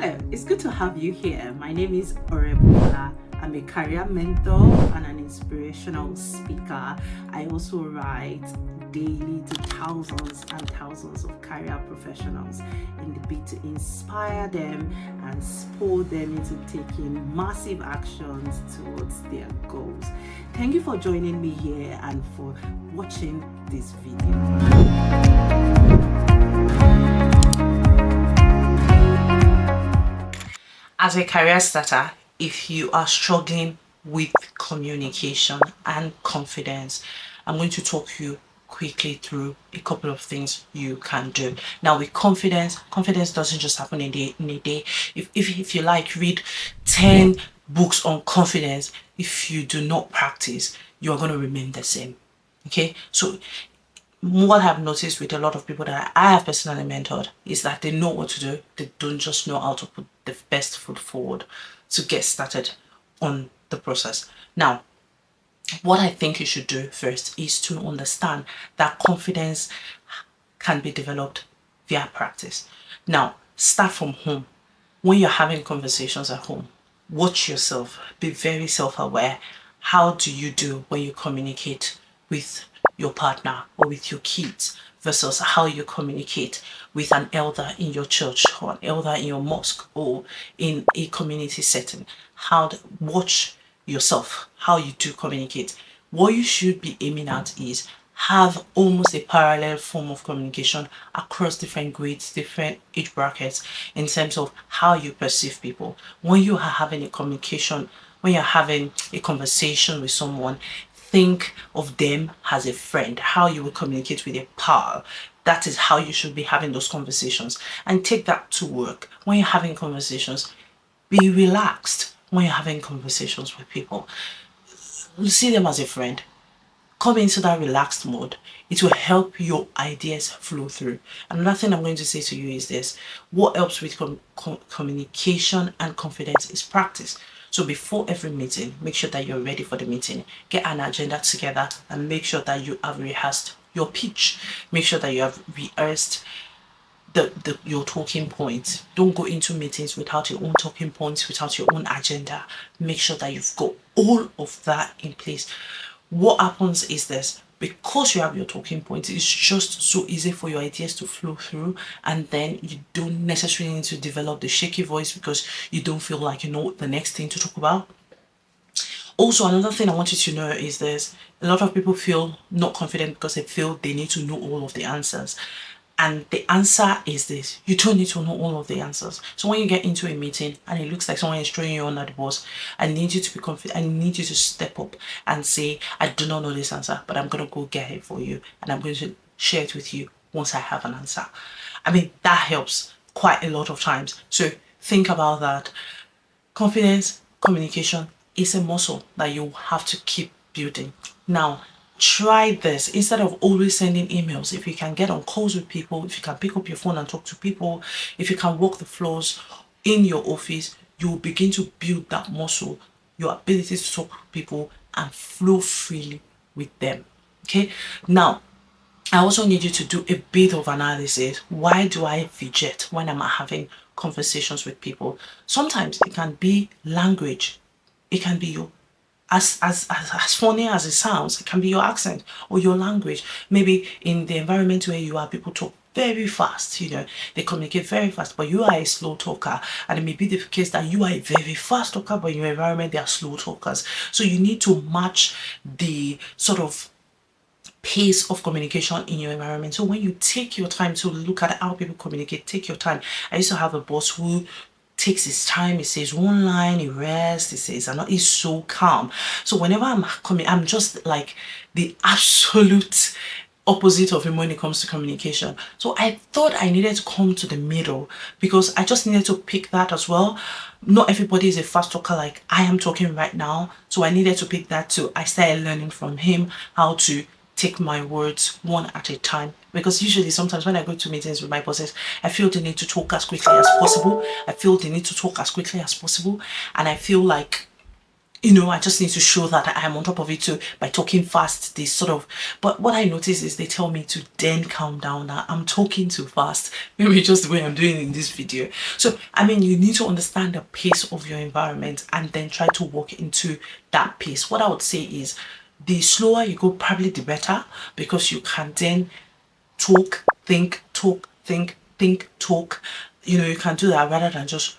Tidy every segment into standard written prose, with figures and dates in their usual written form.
Hello, it's good to have you here. My name is Bukola. I'm a career mentor and an inspirational speaker. I also write daily to thousands and thousands of career professionals in the bid to inspire them and spur them into taking massive actions towards their goals. Thank you for joining me here and for watching this video. As a career starter, if you are struggling with communication and confidence, I'm going to talk you quickly through a couple of things you can do. Now, with confidence doesn't just happen in a day. If you like, read 10 books on confidence. If you do not practice, you're going to remain the same. Okay, so what I've noticed with a lot of people that I have personally mentored is that they know what to do. They don't just know how to put the best foot forward to get started on the process. Now, what I think you should do first is to understand that confidence can be developed via practice. Now, start from home. When you're having conversations at home, watch yourself. Be very self-aware. How do you do when you communicate with your partner or with your kids versus how you communicate with an elder in your church or an elder in your mosque or in a community setting? Watch yourself, how you do communicate. What you should be aiming at is have almost a parallel form of communication across different grades, different age brackets in terms of how you perceive people. When you are having a communication, when you're having a conversation with someone, think of them as a friend, how you will communicate with a pal. That is how you should be having those conversations, and take that to work. When you're having conversations, be relaxed. When you're having conversations with people, see them as a friend. Come into that relaxed mode. It will help your ideas flow through. Another thing I'm going to say to you is this: what helps with communication and confidence is practice. So before every meeting, make sure that you're ready for the meeting. Get an agenda together and make sure that you have rehearsed your pitch. Make sure that you have rehearsed your talking points. Don't go into meetings without your own talking points, without your own agenda. Make sure that you've got all of that in place. What happens is this: because you have your talking points, it's just so easy for your ideas to flow through, and then you don't necessarily need to develop the shaky voice because you don't feel like you know the next thing to talk about. Also, another thing I want you to know is this: a lot of people feel not confident because they feel they need to know all of the answers. And the answer is this: you don't need to know all of the answers. So when you get into a meeting and it looks like someone is throwing you under the bus, I need you to be confident. I need you to step up and say, I do not know this answer, but I'm going to go get it for you. And I'm going to share it with you once I have an answer. I mean, that helps quite a lot of times. So think about that. Confidence, communication is a muscle that you have to keep building. Now, try this. Instead of always sending emails, if you can get on calls with people, if you can pick up your phone and talk to people, if you can walk the floors in your office, you will begin to build that muscle, your ability to talk to people and flow freely with them. Okay, now I also need you to do a bit of analysis. Why do I fidget when I'm having conversations with people? Sometimes it can be language. It can be your as funny as it sounds, it can be your accent or your language. Maybe in the environment where you are, people talk very fast, they communicate very fast, but you are a slow talker. And it may be the case that you are a very fast talker, but in your environment, they are slow talkers. So you need to match the sort of pace of communication in your environment. So when you take your time to look at how people communicate, take your time. I used to have a boss who takes his time. He says one line, he rests, he says another. He's so calm. So whenever I'm coming, I'm just like the absolute opposite of him when it comes to communication. So I thought I needed to come to the middle because I just needed to pick that as well. Not everybody is a fast talker like I am talking right now. So I needed to pick that too. I started learning from him how to take my words one at a time, because usually sometimes when I go to meetings with my bosses, I feel the need to talk as quickly as possible. And I feel like I just need to show that I'm on top of it too by talking fast. They sort of, but what I notice is they tell me to then calm down. That I'm talking too fast. Maybe just the way I'm doing in this video. So, I mean, you need to understand the pace of your environment and then try to walk into that pace. What I would say is the slower you go, probably the better, because you can then talk, think, talk, think, talk. You can do that rather than just,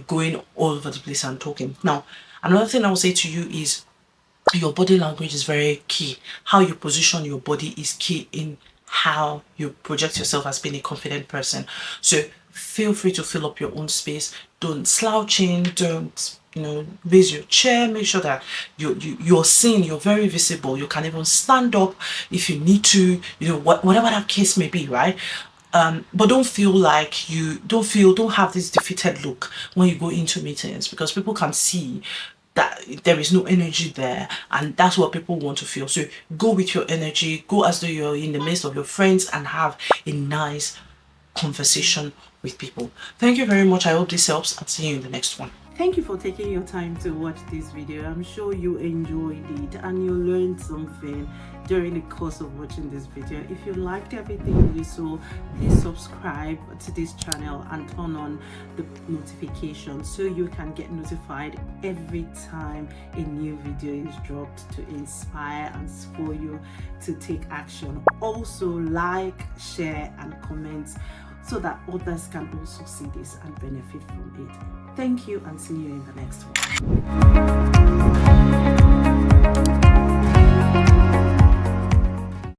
going all over the place and talking. Now, another thing I will say to you is your body language is very key. How you position your body is key in how you project yourself as being a confident person. So feel free to fill up your own space. Don't slouch in, don't raise your chair. Make sure that you're seen, you're very visible. You can even stand up if you need to, whatever that case may be, right? But don't feel like don't have this defeated look when you go into meetings, because people can see that there is no energy there, and that's what people want to feel. So go with your energy, go as though you're in the midst of your friends and have a nice conversation with people. Thank you very much. I hope this helps. I'll see you in the next one. Thank you for taking your time to watch this video. I'm sure you enjoyed it and you learned something during the course of watching this video. If you liked everything you saw, please subscribe to this channel and turn on the notifications so you can get notified every time a new video is dropped, to inspire and spur you to take action. Also, like, share and comment so that others can also see this and benefit from it. Thank you, and see you in the next one.